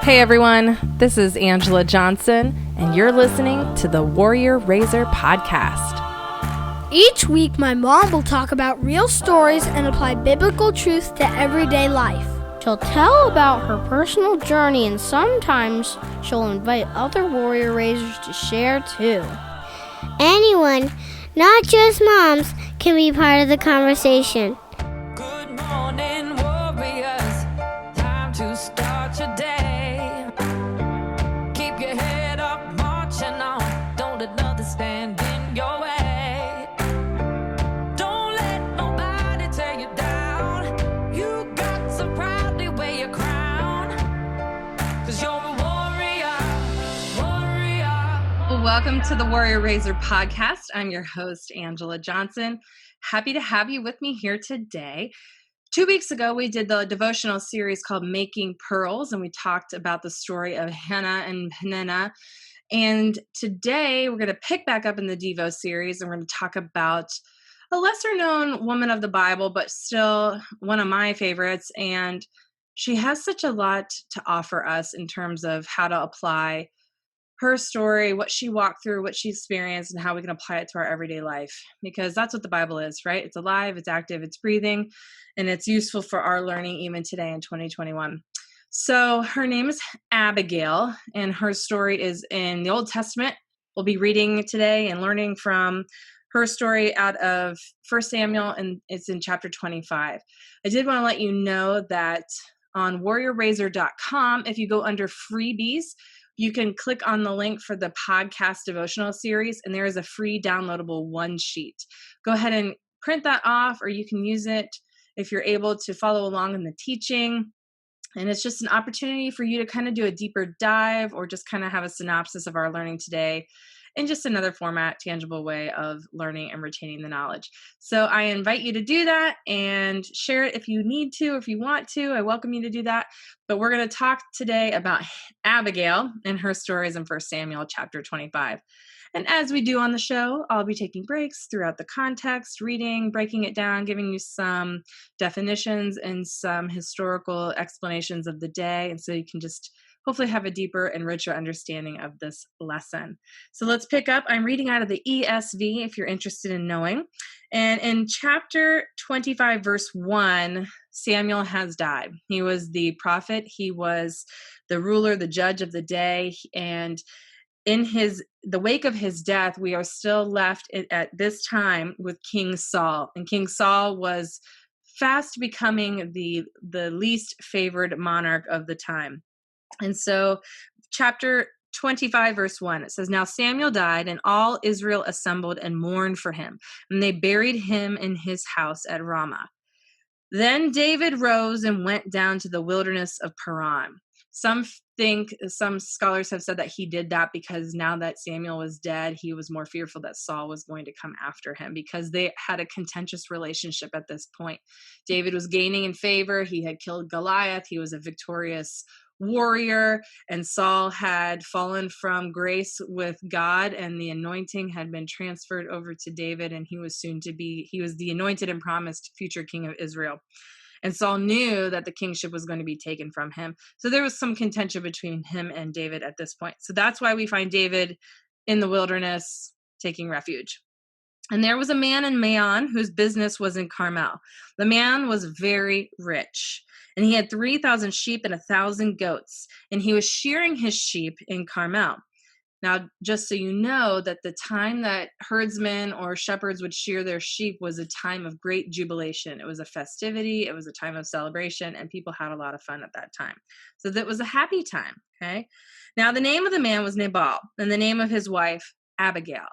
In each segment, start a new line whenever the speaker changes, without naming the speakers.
Hey everyone, this is Angela Johnson, and you're listening to the Warrior Razor Podcast.
Each week, my mom will talk about real stories and apply biblical truth to everyday life. She'll tell about her personal journey, and sometimes she'll invite other warrior raisers to share too.
Anyone, not just moms, can be part of the conversation.
Good morning, warriors. Time to start your day. Keep your head up, marching on. Don't let nothing stand in your way. Don't let nobody tear you down. You got to proudly wear your crown. 'Cause you're a warrior, warrior.
Welcome to the Warrior Razor Podcast. I'm your host, Angela Johnson. Happy to have you with me here today. 2 weeks ago, we did the devotional series called Making Pearls, and we talked about the story of Hannah and Peninnah. And today, we're going to pick back up in the Devo series, and we're going to talk about a lesser-known woman of the Bible, but still one of my favorites. And she has such a lot to offer us in terms of how to apply her story, what she walked through, what she experienced, and how we can apply it to our everyday life. Because that's what the Bible is, right? It's alive, it's active, it's breathing, and it's useful for our learning even today in 2021. So her name is Abigail, and her story is in the Old Testament. We'll be reading today and learning from her story out of 1 Samuel, and it's in chapter 25. I did want to let you know that on warriorrazor.com, if you go under freebies, you can click on the link for the podcast devotional series, and there is a free downloadable one sheet. Go ahead and print that off, or you can use it if you're able to follow along in the teaching. And it's just an opportunity for you to kind of do a deeper dive or just kind of have a synopsis of our learning today in just another format, tangible way of learning and retaining the knowledge. So I invite you to do that and share it if you need to, if you want to. I welcome you to do that. But we're going to talk today about Abigail and her stories in 1 Samuel chapter 25. And as we do on the show, I'll be taking breaks throughout the context, reading, breaking it down, giving you some definitions and some historical explanations of the day. And so you can just hopefully have a deeper and richer understanding of this lesson. So let's pick up. I'm reading out of the ESV if you're interested in knowing. And in chapter 25, verse 1, Samuel has died. He was the prophet. He was the ruler, the judge of the day. And in the wake of his death, we are still left at this time with King Saul. And King Saul was fast becoming the least favored monarch of the time. And so chapter 25, verse 1, it says, "Now Samuel died, and all Israel assembled and mourned for him, and they buried him in his house at Ramah. Then David rose and went down to the wilderness of Paran." Some scholars have said that he did that because now that Samuel was dead, he was more fearful that Saul was going to come after him because they had a contentious relationship at this point. David was gaining in favor. He had killed Goliath. He was a victorious warrior, and Saul had fallen from grace with God, and the anointing had been transferred over to David, and he was the anointed and promised future king of Israel. And Saul knew that the kingship was going to be taken from him. So there was some contention between him and David at this point. So that's why we find David in the wilderness taking refuge. And there was a man in Maon whose business was in Carmel. The man was very rich, and he had 3,000 sheep and 1,000 goats, and he was shearing his sheep in Carmel. Now, just so you know that the time that herdsmen or shepherds would shear their sheep was a time of great jubilation. It was a festivity. It was a time of celebration, and people had a lot of fun at that time. So that was a happy time, okay? Now, the name of the man was Nabal, and the name of his wife, Abigail.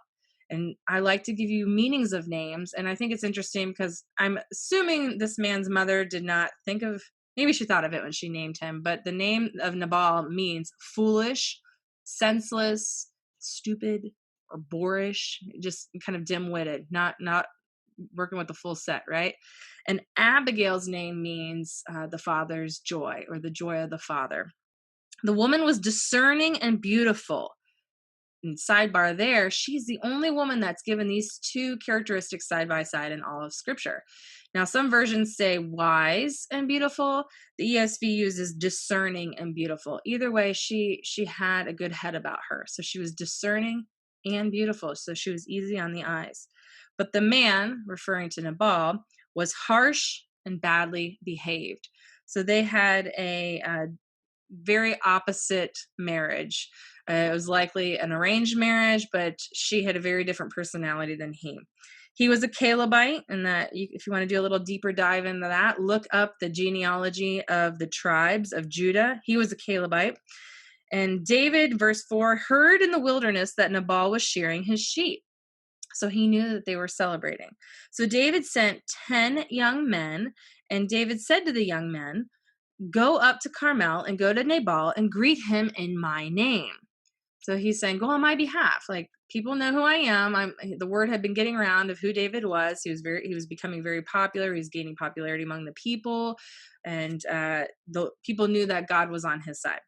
And I like to give you meanings of names, and I think it's interesting because I'm assuming this man's mother did not think of, maybe she thought of it when she named him, but the name of Nabal means foolish, senseless, stupid, or boorish, just kind of dim-witted, not working with the full set, right? And Abigail's name means the father's joy, or the joy of the father. The woman was discerning and beautiful. sidebar there, she's the only woman that's given these two characteristics side by side in all of Scripture. Now, some versions say wise and beautiful. The ESV uses discerning and beautiful. Either way, she had a good head about her. So she was discerning and beautiful. So she was easy on the eyes. But the man, referring to Nabal, was harsh and badly behaved. So they had a very opposite marriage. It was likely an arranged marriage, but she had a very different personality than he. He was a Calebite, and if you want to do a little deeper dive into that, look up the genealogy of the tribes of Judah. He was a Calebite. And David, verse 4, heard in the wilderness that Nabal was shearing his sheep. So he knew that they were celebrating. So David sent 10 young men, and David said to the young men, go up to Carmel and go to Nabal and greet him in my name. So he's saying, go on my behalf. Like, people know who I am. The word had been getting around of who David was. He was becoming very popular. He was gaining popularity among the people. And the people knew that God was on his side.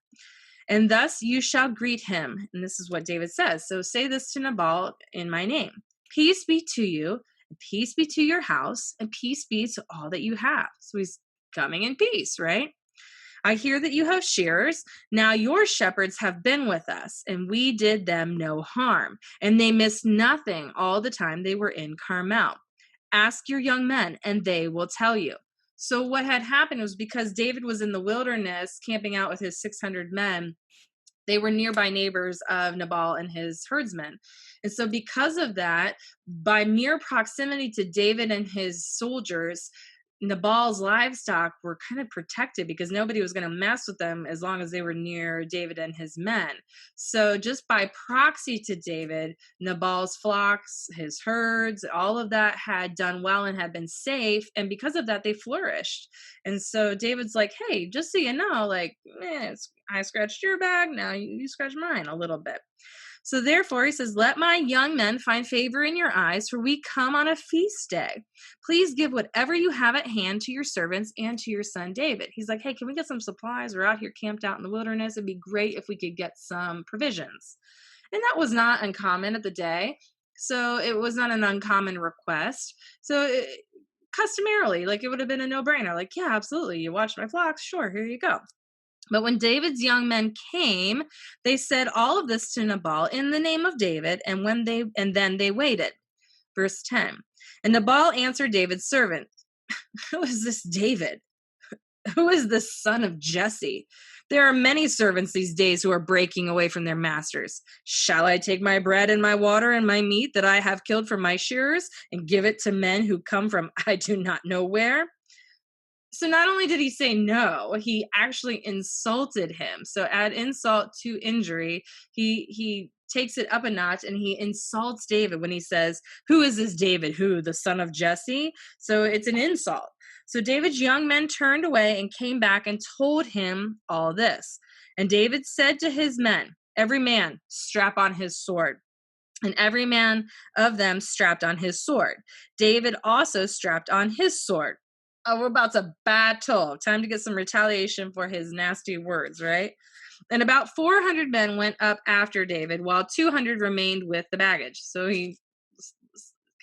And thus you shall greet him. And this is what David says. So say this to Nabal in my name. Peace be to you, and peace be to your house, and peace be to all that you have. So he's coming in peace, right? I hear that you have shearers. Now your shepherds have been with us, and we did them no harm, and they missed nothing all the time they were in Carmel. Ask your young men, and they will tell you. So what had happened was, because David was in the wilderness camping out with his 600 men, they were nearby neighbors of Nabal and his herdsmen. And so because of that, by mere proximity to David and his soldiers, Nabal's livestock were kind of protected, because nobody was going to mess with them as long as they were near David and his men. So just by proxy to David, Nabal's flocks, his herds, all of that had done well and had been safe. And because of that, they flourished. And so David's like, hey, just so you know, like, I scratched your back, now you scratch mine a little bit. So therefore, he says, let my young men find favor in your eyes, for we come on a feast day. Please give whatever you have at hand to your servants and to your son David. He's like, hey, can we get some supplies? We're out here camped out in the wilderness. It'd be great if we could get some provisions. And that was not uncommon at the day. So it was not an uncommon request. So customarily, like, it would have been a no-brainer. Like, yeah, absolutely. You watch my flocks? Sure, here you go. But when David's young men came, they said all of this to Nabal in the name of David, and then they waited. Verse 10. And Nabal answered David's servant, who is this David? Who is this son of Jesse? There are many servants these days who are breaking away from their masters. Shall I take my bread and my water and my meat that I have killed from my shearers and give it to men who come from I do not know where? So not only did he say no, he actually insulted him. So add insult to injury. He takes it up a notch, and he insults David when he says, who is this David? Who, the son of Jesse? So it's an insult. So David's young men turned away and came back and told him all this. And David said to his men, every man strap on his sword. And every man of them strapped on his sword. David also strapped on his sword. Oh, we're about to battle. Time to get some retaliation for his nasty words, right? And about 400 men went up after David, while 200 remained with the baggage. So he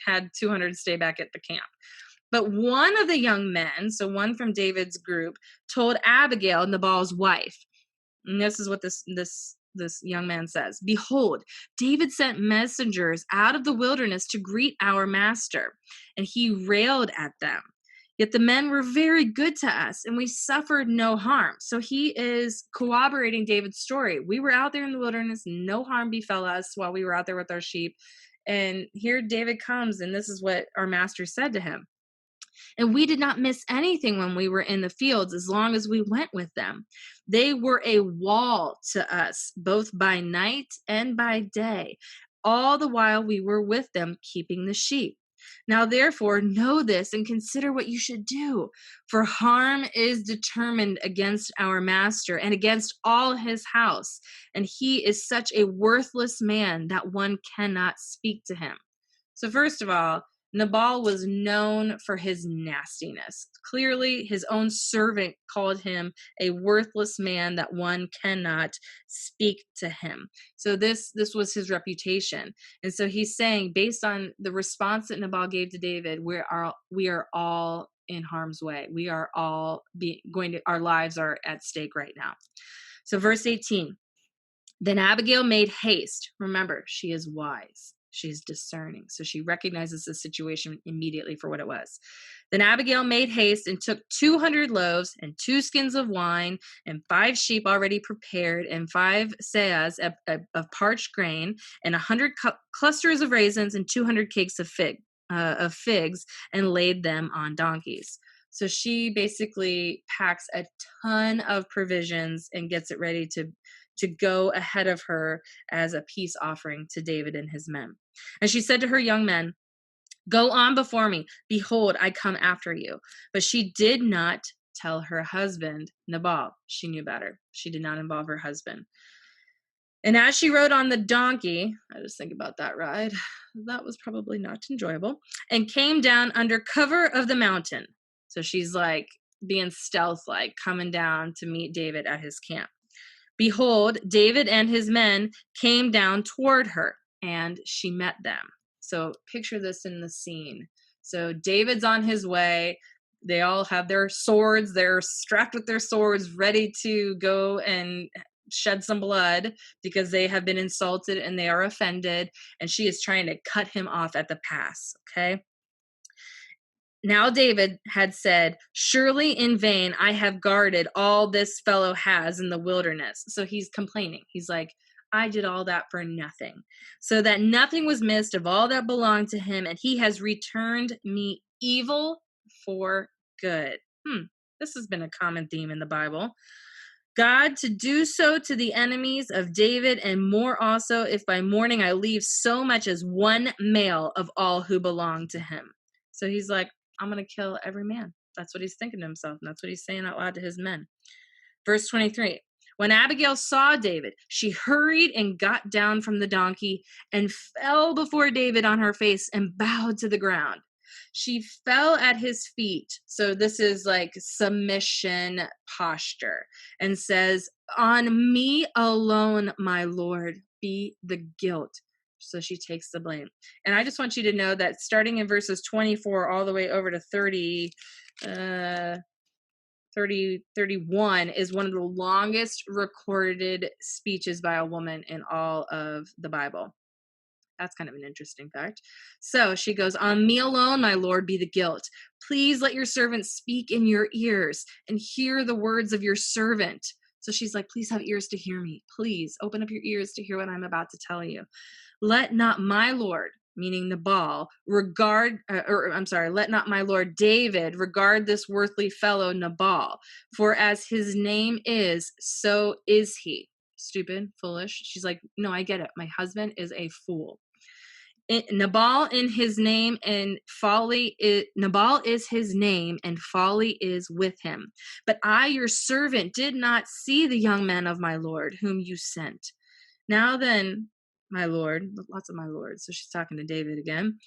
had 200 stay back at the camp. But one of the young men, so one from David's group, told Abigail, Nabal's wife. And this is what this young man says. Behold, David sent messengers out of the wilderness to greet our master, and he railed at them. Yet the men were very good to us, and we suffered no harm. So he is corroborating David's story. We were out there in the wilderness. No harm befell us while we were out there with our sheep. And here David comes, and this is what our master said to him. And we did not miss anything when we were in the fields as long as we went with them. They were a wall to us, both by night and by day, all the while we were with them keeping the sheep. Now, therefore, know this and consider what you should do, for harm is determined against our master and against all his house, and he is such a worthless man that one cannot speak to him. So first of all, Nabal was known for his nastiness. Clearly, his own servant called him a worthless man that one cannot speak to him. So this was his reputation. And so he's saying, based on the response that Nabal gave to David, we are all in harm's way. We are all our lives are at stake right now. So verse 18, then Abigail made haste. Remember, she is wise. She's discerning. So she recognizes the situation immediately for what it was. Then Abigail made haste and took 200 loaves and 2 skins of wine and 5 sheep already prepared and 5 seahs of parched grain and 100 clusters of raisins and 200 cakes of figs and laid them on donkeys. So she basically packs a ton of provisions and gets it ready to go ahead of her as a peace offering to David and his men. And she said to her young men, go on before me. Behold, I come after you. But she did not tell her husband, Nabal. She knew better. She did not involve her husband. And as she rode on the donkey, I just think about that ride. That was probably not enjoyable. And came down under cover of the mountain. So she's like being stealth-like, coming down to meet David at his camp. Behold, David and his men came down toward her, and she met them. So picture this in the scene. So David's on his way. They all have their swords. They're strapped with their swords, ready to go and shed some blood because they have been insulted and they are offended. And she is trying to cut him off at the pass, okay? Now David had said, surely in vain I have guarded all this fellow has in the wilderness. So he's complaining. He's like, I did all that for nothing. So that nothing was missed of all that belonged to him, and he has returned me evil for good. This has been a common theme in the Bible. God, to do so to the enemies of David, and more also, if by morning I leave so much as one male of all who belong to him. So he's like, I'm going to kill every man. That's what he's thinking to himself. And that's what he's saying out loud to his men. Verse 23, when Abigail saw David, she hurried and got down from the donkey and fell before David on her face and bowed to the ground. She fell at his feet. So this is like submission posture, and says, on me alone, my Lord, be the guilt. So she takes the blame. And I just want you to know that starting in verses 24 all the way over to 31 is one of the longest recorded speeches by a woman in all of the Bible. That's kind of an interesting fact. So she goes, on me alone, my Lord, be the guilt. Please let your servant speak in your ears and hear the words of your servant. So she's like, please have ears to hear me. Please open up your ears to hear what I'm about to tell you. Let not my Lord, meaning Nabal, let not my Lord David regard this worthy fellow Nabal, for as his name is, so is he. Stupid, foolish. She's like, no, I get it. My husband is a fool. Nabal is his name, and folly is with him. But I, your servant, did not see the young men of my Lord, whom you sent. Now then, my Lord, lots of my lords. So she's talking to David again.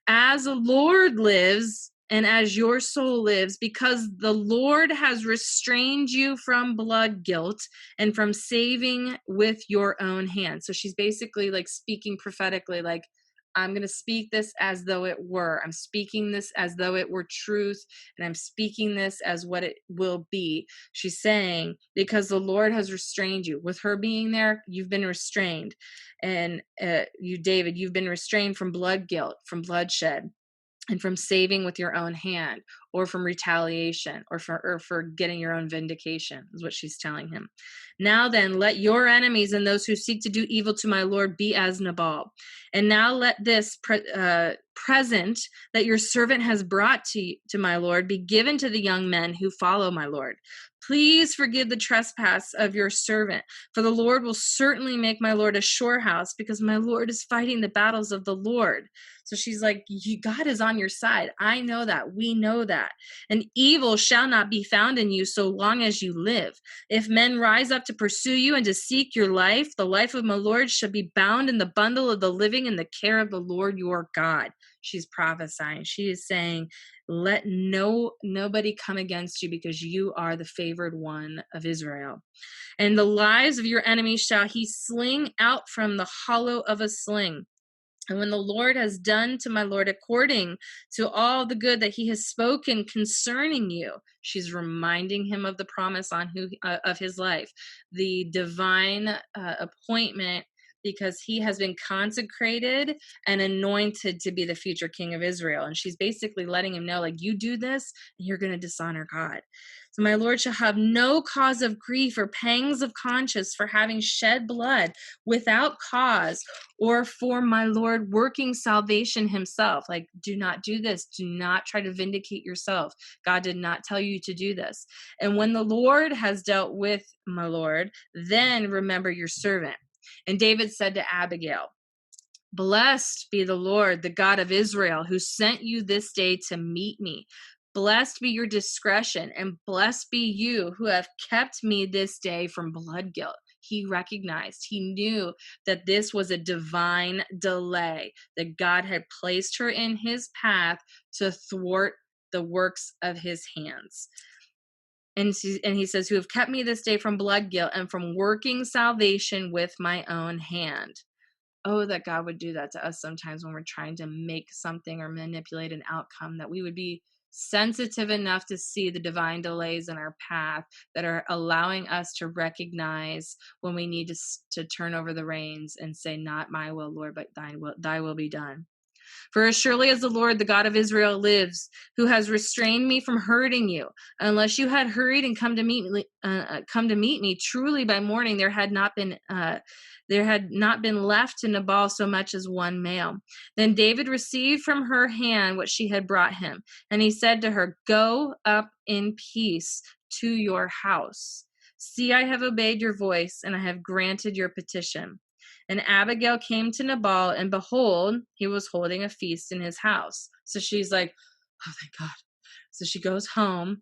As the Lord lives, and as your soul lives, because the Lord has restrained you from blood guilt and from saving with your own hand. So she's basically like speaking prophetically, like, I'm going to speak this as though it were. I'm speaking this as though it were truth, and I'm speaking this as what it will be. She's saying, because the Lord has restrained you. With her being there, you've been restrained. And you, David, you've been restrained from blood guilt, from bloodshed, and from saving with your own hand, or from retaliation, or for getting your own vindication, is what she's telling him. Now then, let your enemies and those who seek to do evil to my Lord be as Nabal. And now let this present that your servant has brought to my Lord be given to the young men who follow my Lord. Please forgive the trespass of your servant, for the Lord will certainly make my Lord a sure house, because my Lord is fighting the battles of the Lord. So she's like, God is on your side. I know that. We know that. And evil shall not be found in you so long as you live. If men rise up to pursue you and to seek your life, the life of my Lord shall be bound in the bundle of the living in the care of the Lord your God. She's prophesying. She is saying, let nobody come against you, because you are the favored one of Israel. And the lives of your enemies shall he sling out from the hollow of a sling. And when the Lord has done to my Lord according to all the good that he has spoken concerning you, she's reminding him of the promise on of his life, the divine appointment, because he has been consecrated and anointed to be the future king of Israel. And she's basically letting him know, like, you do this and you're going to dishonor God. So my Lord shall have no cause of grief or pangs of conscience for having shed blood without cause, or for my Lord working salvation himself. Like, do not do this. Do not try to vindicate yourself. God did not tell you to do this. And when the Lord has dealt with my Lord, then remember your servant. And David said to Abigail, blessed be the Lord, the God of Israel, who sent you this day to meet me. Blessed be your discretion, and blessed be you who have kept me this day from blood guilt. He recognized, he knew that this was a divine delay, that God had placed her in his path to thwart the works of his hands. And he says, who have kept me this day from blood guilt and from working salvation with my own hand. Oh, that God would do that to us sometimes when we're trying to make something or manipulate an outcome, that we would be sensitive enough to see the divine delays in our path that are allowing us to recognize when we need to turn over the reins and say, not my will, Lord, but thy will be done. For as surely as the Lord, the God of Israel, lives, who has restrained me from hurting you, unless you had hurried and come to meet me, truly by morning there had not been left to Nabal so much as one male. Then David received from her hand what she had brought him, and he said to her, go up in peace to your house. See, I have obeyed your voice, and I have granted your petition. And Abigail came to Nabal, and behold, he was holding a feast in his house. So she's like, oh, thank God. So she goes home,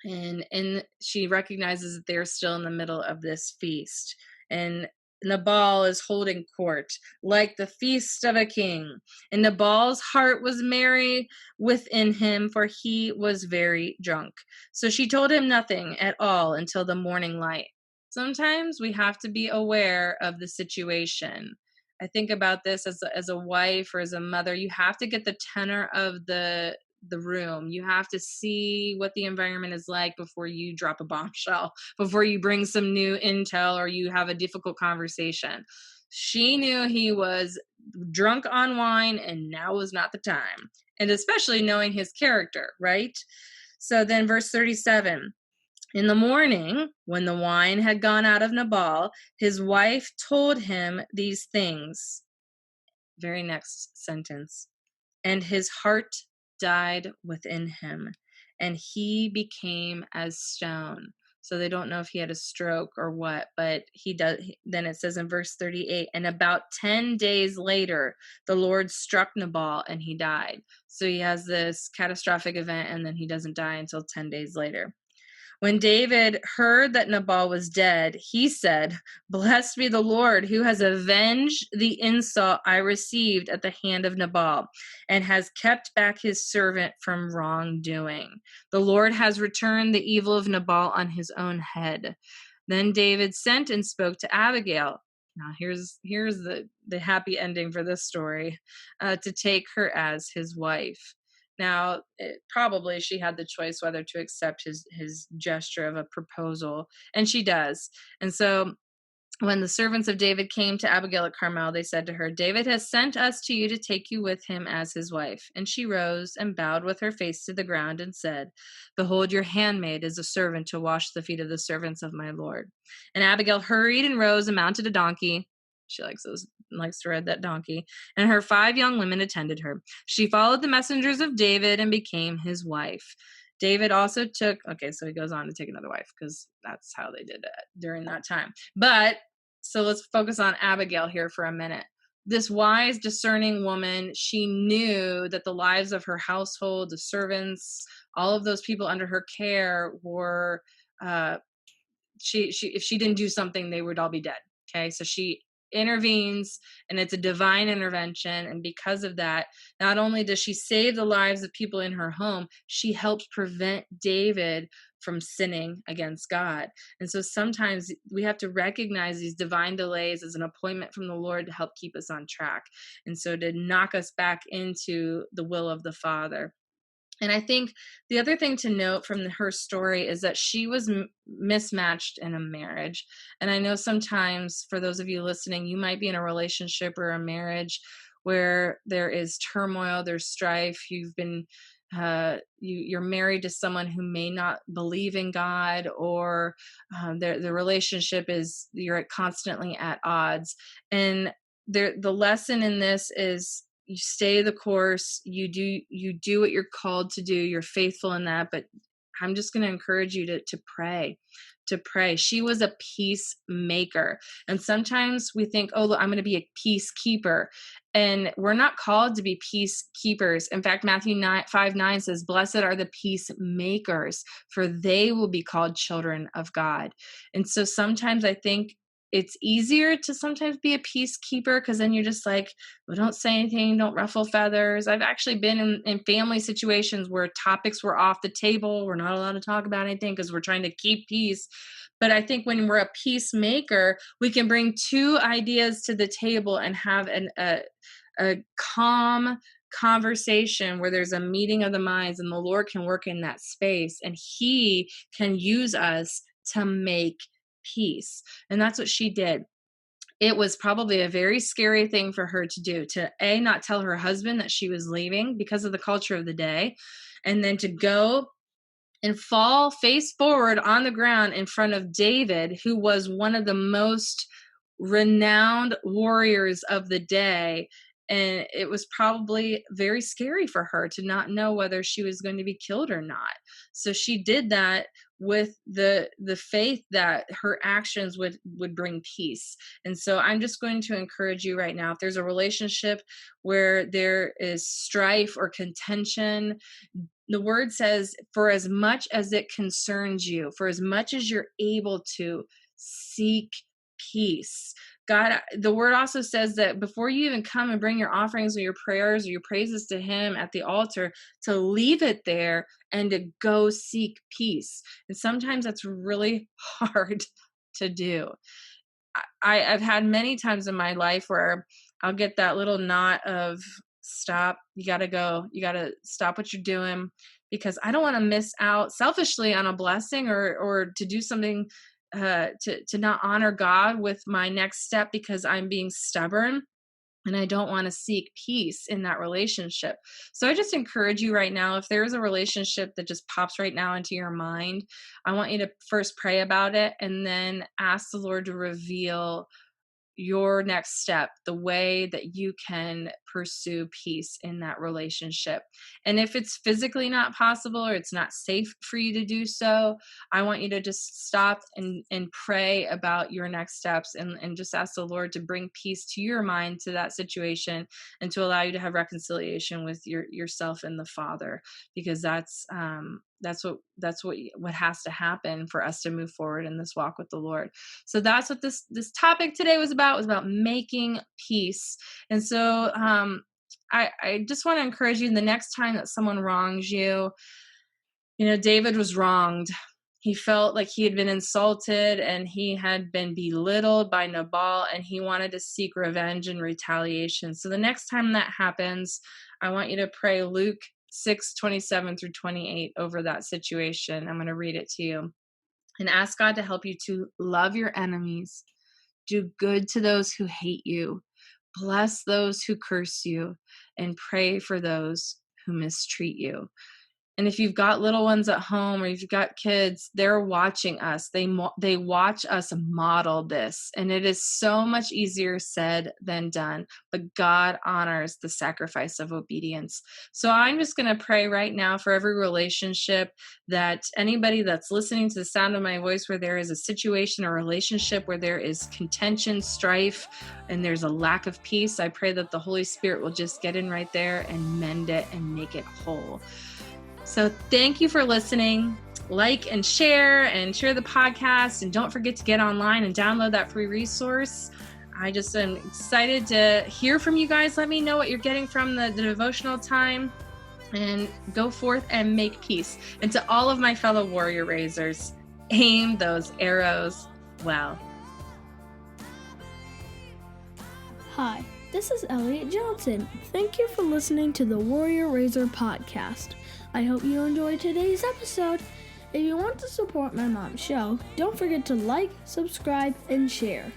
and she recognizes that they're still in the middle of this feast. And Nabal is holding court like the feast of a king. And Nabal's heart was merry within him, for he was very drunk. So she told him nothing at all until the morning light. Sometimes we have to be aware of the situation. I think about this as a wife or as a mother. You have to get the tenor of the room. You have to see what the environment is like before you drop a bombshell, before you bring some new intel or you have a difficult conversation. She knew he was drunk on wine, and now was not the time. And especially knowing his character, right? So then verse 37. In the morning, when the wine had gone out of Nabal, his wife told him these things. Very next sentence. And his heart died within him, and he became as stone. So they don't know if he had a stroke or what, but he does. Then it says in verse 38, and about 10 days later, the Lord struck Nabal and he died. So he has this catastrophic event, and then he doesn't die until 10 days later. When David heard that Nabal was dead, he said, blessed be the Lord, who has avenged the insult I received at the hand of Nabal, and has kept back his servant from wrongdoing. The Lord has returned the evil of Nabal on his own head. Then David sent and spoke to Abigail. Now here's the happy ending for this story, to take her as his wife. Now, probably she had the choice whether to accept his gesture of a proposal, and she does. And so when the servants of David came to Abigail at Carmel, they said to her, David has sent us to you to take you with him as his wife. And she rose and bowed with her face to the ground and said, behold, your handmaid is a servant to wash the feet of the servants of my Lord. And Abigail hurried and rose and mounted a donkey. She likes to ride that donkey. And her 5 young women attended her. She followed the messengers of David and became his wife. David also took, so he goes on to take another wife, because that's how they did it during that time. But, so let's focus on Abigail here for a minute. This wise, discerning woman, she knew that the lives of her household, the servants, all of those people under her care were, if she didn't do something, they would all be dead. Okay, so she intervenes, and it's a divine intervention. And because of that, not only does she save the lives of people in her home, she helps prevent David from sinning against God. And so sometimes we have to recognize these divine delays as an appointment from the Lord to help keep us on track, and so to knock us back into the will of the Father. And I think the other thing to note from her story is that she was mismatched in a marriage. And I know sometimes for those of you listening, you might be in a relationship or a marriage where there is turmoil, there's strife. You've been you're married to someone who may not believe in God, or the relationship is, you're constantly at odds. And the lesson in this is, you stay the course, you do what you're called to do, you're faithful in that. But I'm just going to encourage you to pray. She was a peacemaker. And sometimes we think, oh, look, I'm going to be a peacekeeper. And we're not called to be peacekeepers. In fact, Matthew 5:9 says, blessed are the peacemakers, for they will be called children of God. And so sometimes I think it's easier to sometimes be a peacekeeper, because then you're just like, well, don't say anything, don't ruffle feathers. I've actually been in family situations where topics were off the table. We're not allowed to talk about anything because we're trying to keep peace. But I think when we're a peacemaker, we can bring two ideas to the table and have a calm conversation where there's a meeting of the minds, and the Lord can work in that space, and he can use us to make peace. And that's what she did. It was probably a very scary thing for her to do, to not tell her husband that she was leaving because of the culture of the day, and then to go and fall face forward on the ground in front of David, who was one of the most renowned warriors of the day. And it was probably very scary for her to not know whether she was going to be killed or not. So she did that with the faith that her actions would bring peace. And so I'm just going to encourage you right now, if there's a relationship where there is strife or contention, the word says, for as much as it concerns you, for as much as you're able to, seek peace. God, the word also says that before you even come and bring your offerings or your prayers or your praises to him at the altar, to leave it there and to go seek peace. And sometimes that's really hard to do. I've had many times in my life where I'll get that little knot of, stop, you got to go, you got to stop what you're doing, because I don't want to miss out selfishly on a blessing or to do something to not honor God with my next step because I'm being stubborn and I don't want to seek peace in that relationship. So I just encourage you right now, if there's a relationship that just pops right now into your mind, I want you to first pray about it and then ask the Lord to reveal your next step, the way that you can pursue peace in that relationship. And if it's physically not possible or it's not safe for you to do so, I want you to just stop and pray about your next steps and just ask the Lord to bring peace to your mind to that situation and to allow you to have reconciliation with yourself and the Father, because that's what has to happen for us to move forward in this walk with the Lord. So that's what this topic today was about making peace. And so I just want to encourage you, the next time that someone wrongs you, David was wronged. He felt like he had been insulted and he had been belittled by Nabal, and he wanted to seek revenge and retaliation. So the next time that happens, I want you to pray Luke 6:27-28 over that situation. I'm going to read it to you. And ask God to help you to love your enemies, do good to those who hate you, bless those who curse you, and pray for those who mistreat you. And if you've got little ones at home or if you've got kids, they're watching us. They watch us model this. And it is so much easier said than done. But God honors the sacrifice of obedience. So I'm just going to pray right now for every relationship, that anybody that's listening to the sound of my voice where there is a situation or relationship where there is contention, strife, and there's a lack of peace, I pray that the Holy Spirit will just get in right there and mend it and make it whole. So thank you for listening. Like and share the podcast. And don't forget to get online and download that free resource. I just am excited to hear from you guys. Let me know what you're getting from the devotional time, and go forth and make peace. And to all of my fellow warrior raisers, aim those arrows well.
Hi, this is Elliot Johnson. Thank you for listening to the Warrior Raiser podcast. I hope you enjoyed today's episode. If you want to support my mom's show, don't forget to like, subscribe, and share.